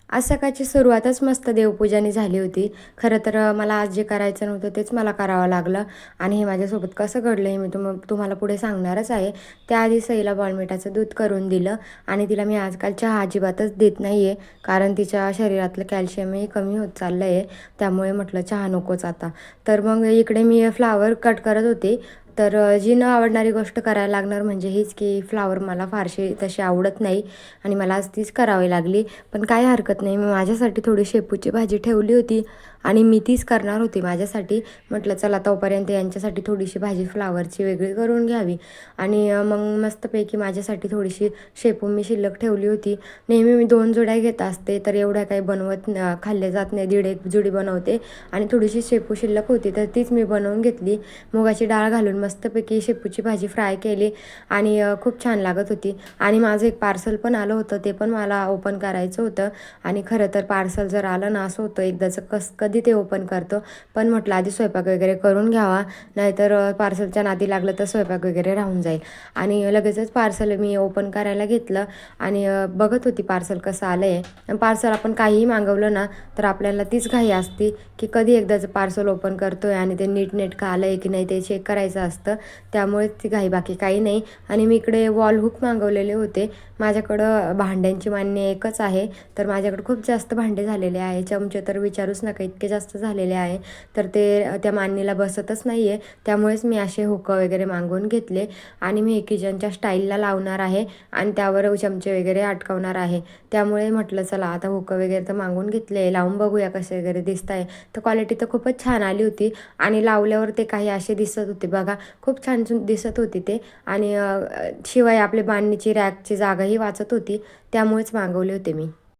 आज सकाळची सुरुवातच मस्त देवपूजाने झाली होती. खरं तर मला आज जे करायचं नव्हतं तेच मला करावं लागलं आणि हे माझ्यासोबत कसं घडलं हे मी तुम्हाला पुढे सांगणारच आहे. त्याआधी सईला बॉर्नव्हिटाचं दूध करून दिलं आणि तिला मी आजकाल चहा अजिबातच देत नाही आहे, कारण तिच्या शरीरातलं कॅल्शियमही कमी होत चाललं आहे. त्यामुळे म्हटलं चहा नकोच आता. तर मग इकडे मी फ्लावर कट करत होते. तर जी न आवडणारी गोष्ट करायला लागणार म्हणजे हीच, की फ्लावर मला फारशी तशी आवडत नाही आणि मला आज तीच करावी लागली. पण काही हरकत नाही, मी माझ्यासाठी थोडी शेपूची भाजी ठेवली होती आणि मी तीच करणार होती माझ्यासाठी. म्हटलं चला तोपर्यंत यांच्यासाठी थोडीशी भाजी फ्लावरची वेगळी करून घ्यावी आणि मग मस्तपैकी माझ्यासाठी थोडीशी शेपू मी शिल्लक ठेवली होती. नेहमी मी 2 जुड्या घेत असते, तर एवढ्या काही बनवत खाल्ले जात नाही. 1.5 जुडी बनवते आणि थोडीशी शेपू शिल्लक होती तर तीच मी बनवून घेतली. मुगाची डाळ घालून मस्तपैकी शेपूची भाजी फ्राय केली आणि खूप छान लागत होती. आणि माझं एक पार्सल पण आलं होतं, ते पण मला ओपन करायचं होतं. आणि खरं तर पार्सल जर आलं ना असं होतं एकदाचं कधी ते ओपन करतो. पण म्हटलं आधी स्वयंपाक वगैरे करून घ्यावा, नाहीतर पार्सलच्या नादी लागलं तर स्वयंपाक वगैरे राहून जाईल. आणि लगेचच पार्सल मी ओपन करायला घेतलं आणि बघत होती पार्सल कसं आलं आहे. पार्सल आपण काहीही मागवलं ना तर आपल्याला तीच घाई असते की कधी एकदाचं पार्सल ओपन करतो आहे आणि ते नीटनेटकं आलं आहे की नाही ते चेक करायचं असतं. त्यामुळेच ती घाई, बाकी काही नाही. आणि मी इकडे वॉल हुक मागवलेले होते. माझ्याकडं भांड्यांची मान्य एकच आहे, तर माझ्याकडे खूप जास्त भांडे झालेले आहे. चमचे तर विचारूच नका, इतके जास्त झालेले आहे. तर ते त्या मांडणीला बसतच नाही आहे. त्यामुळेच मी असे हुकं वगैरे मागवून घेतले आणि मी किचनच्या स्टाईलला लावणार आहे आणि त्यावर चमचे वगैरे अटकवणार आहे. त्यामुळे म्हटलं चला आता हुकं वगैरे तर मागवून घेतले, लावून बघूया कसे वगैरे दिसत आहे. तर क्वालिटी तर खूपच छान आली होती आणि लावल्यावर ते काही असे दिसत होते बघा, खूप छान दिसत होती ते. आणि शिवाय आपली मांडणीची रॅकची जागाही वाचत होती, त्यामुळेच मागवले होते मी.